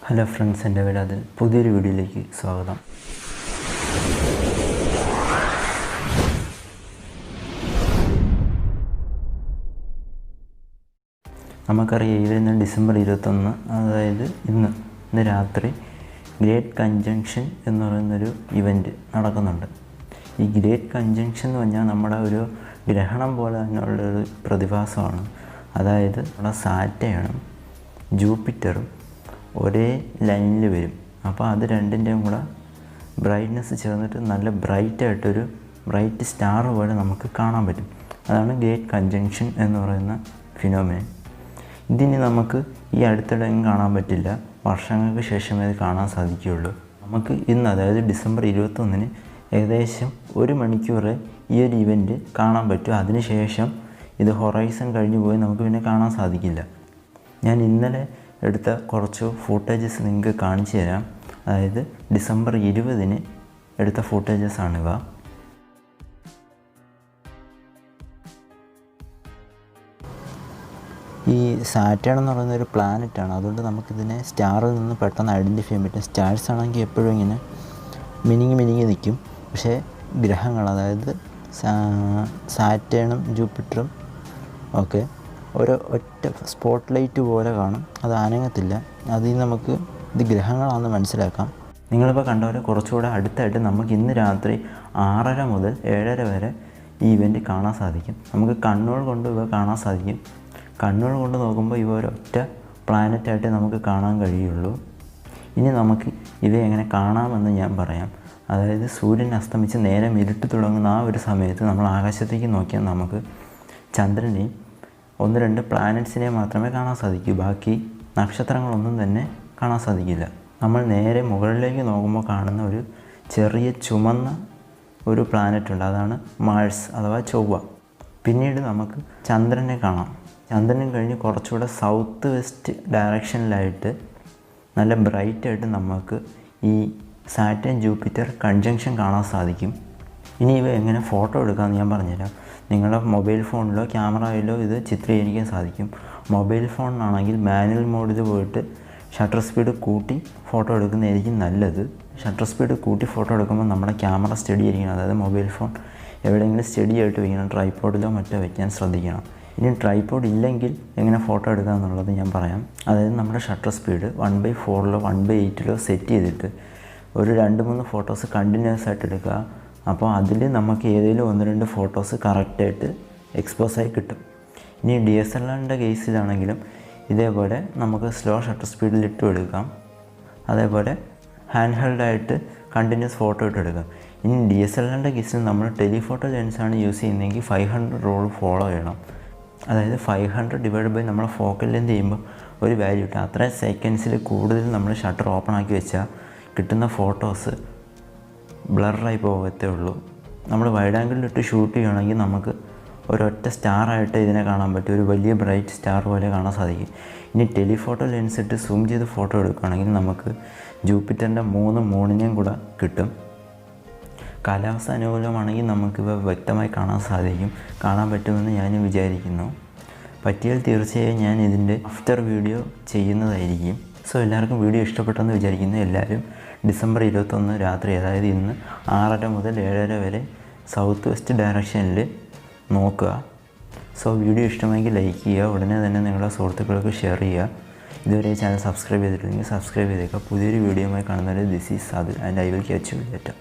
Hello friends, എൻ്റെ പേര് അതിൽ പുതിയൊരു വീഡിയോയിലേക്ക് സ്വാഗതം. നമുക്കറിയാം, ഈ വരുന്ന ഡിസംബർ 21, അതായത് ഇന്ന് രാത്രി ഗ്രേറ്റ് കൺജങ്ഷൻ എന്ന് പറയുന്നൊരു ഇവൻറ്റ് നടക്കുന്നുണ്ട്. ഈ ഗ്രേറ്റ് കൺജങ്ഷൻ എന്ന് പറഞ്ഞാൽ നമ്മുടെ ഒരു ഗ്രഹണം പോലെ തന്നെയുള്ളൊരു പ്രതിഭാസമാണ്. അതായത് നമ്മുടെ സാറ്റേണും ജൂപ്പിറ്ററും ഒരേ ലൈനിൽ വരും. അപ്പോൾ അത് രണ്ടിൻ്റെയും കൂടെ ബ്രൈറ്റ്നെസ് ചേർന്നിട്ട് നല്ല ബ്രൈറ്റ് സ്റ്റാർ പോലെ നമുക്ക് കാണാൻ പറ്റും. അതാണ് ഗ്രേറ്റ് കൺജങ്ഷൻ എന്ന് പറയുന്ന ഫിനോമിനൻ. ഇതിന് നമുക്ക് ഈ അടുത്തിടെയും കാണാൻ പറ്റില്ല, വർഷങ്ങൾക്ക് ശേഷമേ ഇത് കാണാൻ സാധിക്കുകയുള്ളൂ. നമുക്ക് ഇന്ന്, അതായത് ഡിസംബർ 21 ഏകദേശം 1 മണിക്കൂറ് ഈ ഒരു ഇവൻറ്റ് കാണാൻ പറ്റും. അതിനുശേഷം ഇത് ഹൊറൈസൺ കഴിഞ്ഞു പോയി നമുക്ക് പിന്നെ കാണാൻ സാധിക്കില്ല. ഞാൻ ഇന്നലെ എടുത്ത കുറച്ച് ഫൂട്ടേജസ് നിങ്ങൾക്ക് കാണിച്ചു തരാം. അതായത് ഡിസംബർ 20 എടുത്ത ഫൂട്ടേജസാണിവ. ഈ സാറ്റേൺ എന്ന് പറയുന്നൊരു പ്ലാനറ്റാണ്. അതുകൊണ്ട് നമുക്കിതിനെ സ്റ്റാറിൽ നിന്ന് പെട്ടെന്ന് ഐഡൻറ്റിഫൈ ചെയ്യാൻ പറ്റും. സ്റ്റാർസ് ആണെങ്കിൽ എപ്പോഴും ഇങ്ങനെ മിനുങ്ങി നിൽക്കും. പക്ഷേ ഗ്രഹങ്ങൾ, അതായത് സാറ്റേണും ജൂപ്പിറ്ററും ഒക്കെ ഒറ്റ സ്പോട്ട് ലൈറ്റ് പോലെ കാണും. അത് അനങ്ങത്തില്ല. അതിൽ നമുക്ക് ഇത് ഗ്രഹങ്ങളാണെന്ന് മനസ്സിലാക്കാം. നിങ്ങളിപ്പോൾ കണ്ട പോലെ കുറച്ചുകൂടെ അടുത്തായിട്ട് നമുക്ക് ഇന്ന് രാത്രി 6:30 മുതൽ 7:30 വരെ ഈ ഇവൻറ്റ് കാണാൻ സാധിക്കും. നമുക്ക് കണ്ണുകൾ കൊണ്ട് ഇവ കാണാൻ സാധിക്കും. കണ്ണുകൾ കൊണ്ട് നോക്കുമ്പോൾ ഇവ ഒരൊറ്റ പ്ലാനറ്റായിട്ട് നമുക്ക് കാണാൻ കഴിയുള്ളൂ. ഇനി നമുക്ക് ഇവയെ എങ്ങനെ കാണാമെന്ന് ഞാൻ പറയാം. അതായത് സൂര്യൻ അസ്തമിച്ച് നേരം ഇരുട്ട് തുടങ്ങുന്ന ആ ഒരു സമയത്ത് നമ്മൾ ആകാശത്തേക്ക് നോക്കിയാൽ നമുക്ക് ചന്ദ്രനെയും 1-2 പ്ലാനറ്റ്സിനെ മാത്രമേ കാണാൻ സാധിക്കൂ. ബാക്കി നക്ഷത്രങ്ങളൊന്നും തന്നെ കാണാൻ സാധിക്കില്ല. നമ്മൾ നേരെ മുകളിലേക്ക് നോക്കുമ്പോൾ കാണുന്ന ഒരു ചെറിയ ചുമന്ന ഒരു പ്ലാനറ്റ് ഉണ്ട്. അതാണ് മാഴ്സ് അഥവാ ചൊവ്വ. പിന്നീട് നമുക്ക് ചന്ദ്രനെ കാണാം. ചന്ദ്രനും കഴിഞ്ഞ് കുറച്ചുകൂടെ സൗത്ത് വെസ്റ്റ് ഡയറക്ഷനിലായിട്ട് നല്ല ബ്രൈറ്റായിട്ട് നമുക്ക് ഈ സാറ്റേൺ ജൂപ്പിറ്റർ കൺജങ്ഷൻ കാണാൻ സാധിക്കും. ഇനി ഇവ എങ്ങനെ ഫോട്ടോ എടുക്കാമെന്ന് ഞാൻ പറഞ്ഞുതരാം. നിങ്ങളുടെ മൊബൈൽ ഫോണിലോ ക്യാമറയിലോ ഇത് ചിത്രീകരിക്കാൻ സാധിക്കും. മൊബൈൽ ഫോണിനാണെങ്കിൽ മാനുവൽ മോഡിൽ പോയിട്ട് ഷട്ടർ സ്പീഡ് കൂട്ടി ഫോട്ടോ എടുക്കുന്നതായിരിക്കും നല്ലത്. ഷട്ടർ സ്പീഡ് കൂട്ടി ഫോട്ടോ എടുക്കുമ്പോൾ നമ്മുടെ ക്യാമറ സ്റ്റഡി ആയിരിക്കണം. അതായത് മൊബൈൽ ഫോൺ എവിടെയെങ്കിലും സ്റ്റഡി ആയിട്ട് വയ്ക്കണം. ട്രൈപോഡിലോ മറ്റോ വയ്ക്കാൻ ശ്രദ്ധിക്കണം. ഇനി ട്രൈപോഡ് ഇല്ലെങ്കിൽ എങ്ങനെ ഫോട്ടോ എടുക്കുക എന്നുള്ളത് ഞാൻ പറയാം. അതായത് നമ്മുടെ ഷട്ടർ സ്പീഡ് 1/4 1/8 സെറ്റ് ചെയ്തിട്ട് ഒരു 2-3 ഫോട്ടോസ് കണ്ടിന്യൂസ് ആയിട്ട് എടുക്കുക. അപ്പോൾ അതിൽ നമുക്ക് ഏതെങ്കിലും 1-2 ഫോട്ടോസ് കറക്റ്റായിട്ട് എക്സ്പോസായി കിട്ടും. ഇനി DSLRൻ്റെ കേസിലാണെങ്കിലും ഇതേപോലെ നമുക്ക് സ്ലോ ഷട്ടർ സ്പീഡിലിട്ടും എടുക്കാം. അതേപോലെ ഹാൻഡ് ഹെൽഡായിട്ട് കണ്ടിന്യൂസ് ഫോട്ടോ ഇട്ടെടുക്കാം. ഇനി DSLRൻ്റെ കേസിൽ നമ്മൾ ടെലിഫോട്ടോ ലെൻസാണ് യൂസ് ചെയ്യുന്നതെങ്കിൽ 500 റൂൾ ഫോളോ ചെയ്യണം. അതായത് 500 നമ്മൾ ഫോക്കൽ ലെന്ത് ചെയ്യുമ്പോൾ ഒരു വാല്യൂ കിട്ടും. അത്രയും സെക്കൻഡ്സിൽ കൂടുതൽ നമ്മൾ ഷട്ടർ ഓപ്പൺ ആക്കി വെച്ചാൽ കിട്ടുന്ന ഫോട്ടോസ് ബ്ലറായി പോകത്തേ ഉള്ളൂ. നമ്മൾ വൈഡ് ആംഗിളിലിട്ട് ഷൂട്ട് ചെയ്യുകയാണെങ്കിൽ നമുക്ക് ഒരൊറ്റ സ്റ്റാറായിട്ട് ഇതിനെ കാണാൻ പറ്റും. ഒരു വലിയ ബ്രൈറ്റ് സ്റ്റാർ പോലെ കാണാൻ സാധിക്കും. ഇനി ടെലിഫോട്ടോ ലെൻസ് ഇട്ട് സൂം ചെയ്ത് ഫോട്ടോ എടുക്കുകയാണെങ്കിൽ നമുക്ക് ജൂപ്പിറ്ററിൻ്റെ 3 മൂണിനെയും കൂടെ കിട്ടും. കാലാവസ്ഥ അനുകൂലമാണെങ്കിൽ നമുക്കിവ വ്യക്തമായി കാണാൻ പറ്റുമെന്ന് ഞാൻ വിചാരിക്കുന്നു. പറ്റിയാൽ തീർച്ചയായും ഞാൻ ഇതിൻ്റെ ആഫ്റ്റർ വീഡിയോ ചെയ്യുന്നതായിരിക്കും. സോ എല്ലാവർക്കും വീഡിയോ ഇഷ്ടപ്പെട്ടെന്ന് വിചാരിക്കുന്നു. എല്ലാവരും ഡിസംബർ 21 രാത്രി, അതായത് ഇന്ന് 6:30 മുതൽ 7:30 വരെ സൗത്ത് വെസ്റ്റ് ഡയറക്ഷനിൽ നോക്കുക. സോ വീഡിയോ ഇഷ്ടമെങ്കിൽ ലൈക്ക് ചെയ്യുക. ഉടനെ തന്നെ നിങ്ങളുടെ സുഹൃത്തുക്കൾക്ക് ഷെയർ ചെയ്യുക. ഇതുവരെ ചാനൽ സബ്സ്ക്രൈബ് ചെയ്തിട്ടില്ലെങ്കിൽ സബ്സ്ക്രൈബ് ചെയ്തേക്കുക. പുതിയൊരു വീഡിയോയുമായി കാണുന്നവരെ this is Sadil and I will catch you later.